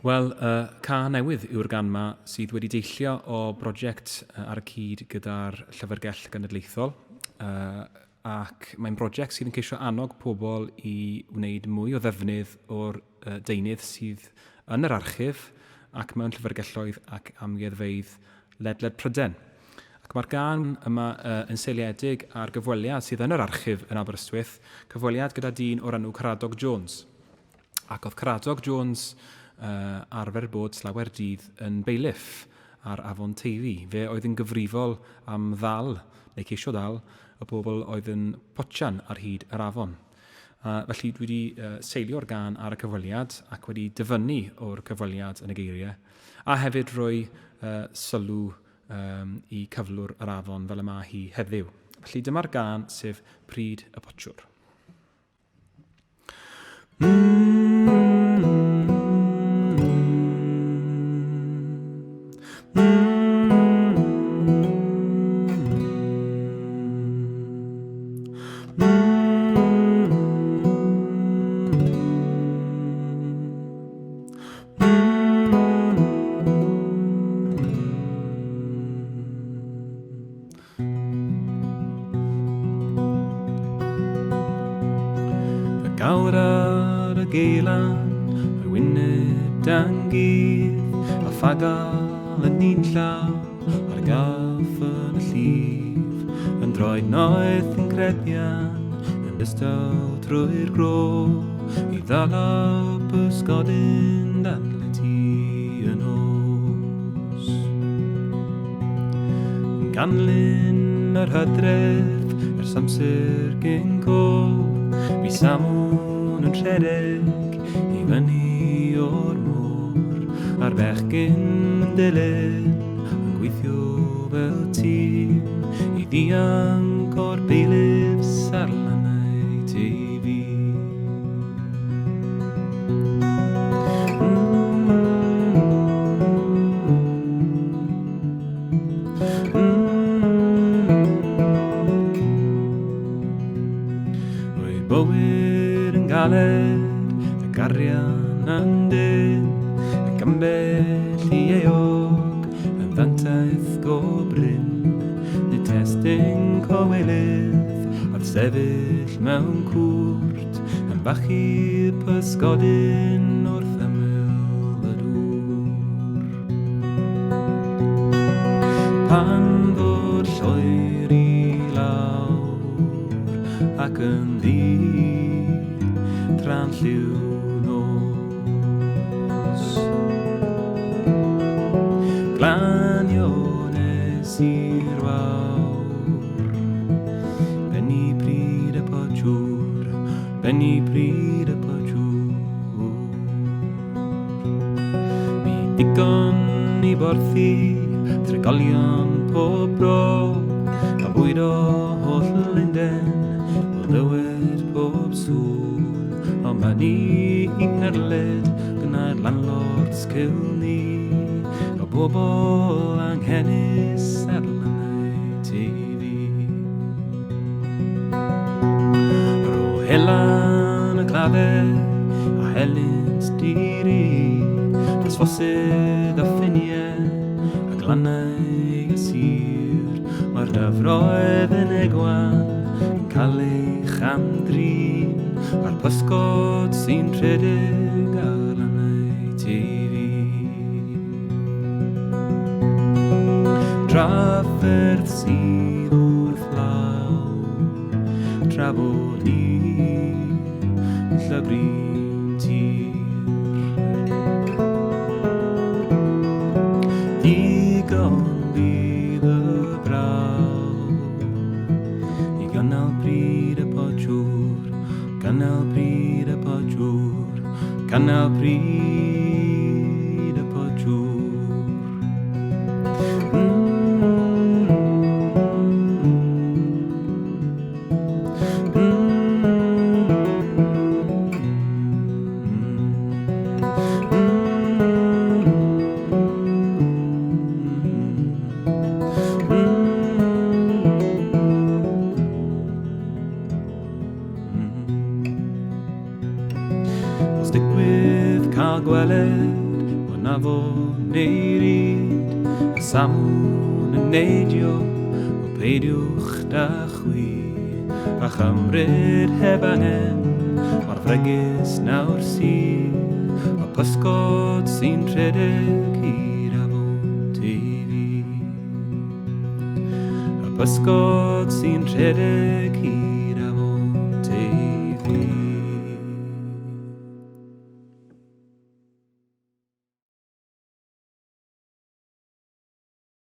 Wel, ca newydd yw'r gan yma sydd wedi deillio o brosiect ar y cyd gyda'r Llyfrgell Genedlaethol. Ac mae'n brosiect sydd yn ceisio annog pobl i wneud mwy o ddefnydd o'r deunydd sydd yn yr archif ac mewn llyfrgelloedd ac amgueddfeydd ledled Pryden. Ac mae'r gan yma yn seiliedig ar gyfweliad sydd yn yr archif yn Aberystwyth, cyfweliad gyda dyn o'r enw Caradog Jones. Ac oedd Caradog Jones arfer bod slawer dydd yn bailiff ar Afon Teifi. Fe oedd yn gyfrifol am ddal, neu ceisio dal, y bobl oedd yn potsian ar hyd yr afon. Felly dwi wedi seilio'r gan ar y cyfweliad ac wedi dyfynnu o'r cyfweliad yn y geiriau, a hefyd rhoi sylw i cyflwr yr afon fel y mae hi heddiw. Felly dyma'r gan sef Pryd y Potsiwr. Gawr ar y geilan, y wyneb dan gydd, a ffagal yn un llaw, ar gaff yn y llif, yn droed noeth yn credian, yn ystod trwy'r gro, i ddala pysgodyn dan leti yn os. Ganlyn yr hydref, samser gyn cof, mi samwn yn rhedeg i fyny o'r môr, a'r bechgyn yn dilyn yn gweithio fel tîm i ddianc o'r beilifs ar lannau Teifi. Bywyd yn galed, y garian yn dyn, ac ambell i eog yn ddantaeth go bryn, neu testyn cowylydd oedd sefyll mewn cwrt, yn bachu pysgodyn wrth ymyl y dŵr. Pan ddod llwyr i lawr ac yn tran lliw nos, glaniones i'r wawr, benni Pryd y Potsiwr, benni Pryd y Potsiwr. Mi digon i borthi, tregolion pob bro, a bwyd o holl Linden, o ddywed pob sŵn, o ma ni i'n herlyd gyda'r landlords cilni, o bobl anghennus ar lannau Teifi. Ro helan y claddau a helynt diri, dros-fosydd a ffiniau a glannau y sir, mae'r dyfroedd yn egwan yn cael ei chamdrin a'r pysgod sy'n rhedeg ar lannau Teifi. Drafferth sydd wrth law, trafod ni llybrin tir. Digon bydd y braw i gynnal Pryd y Potsiwr, gynnal Pryd y Potsiwr, gynnal Pryd y Potsiwr. Os digwydd cael gweled na fo neiryd, a samwn yn neidio, o peidiwch da chwi, a chymryd heb angen, o'r fregus nawr sydd, a pysgod sy'n rhedeg hyd a fod i fi. A pysgod sy'n rhedeg hyd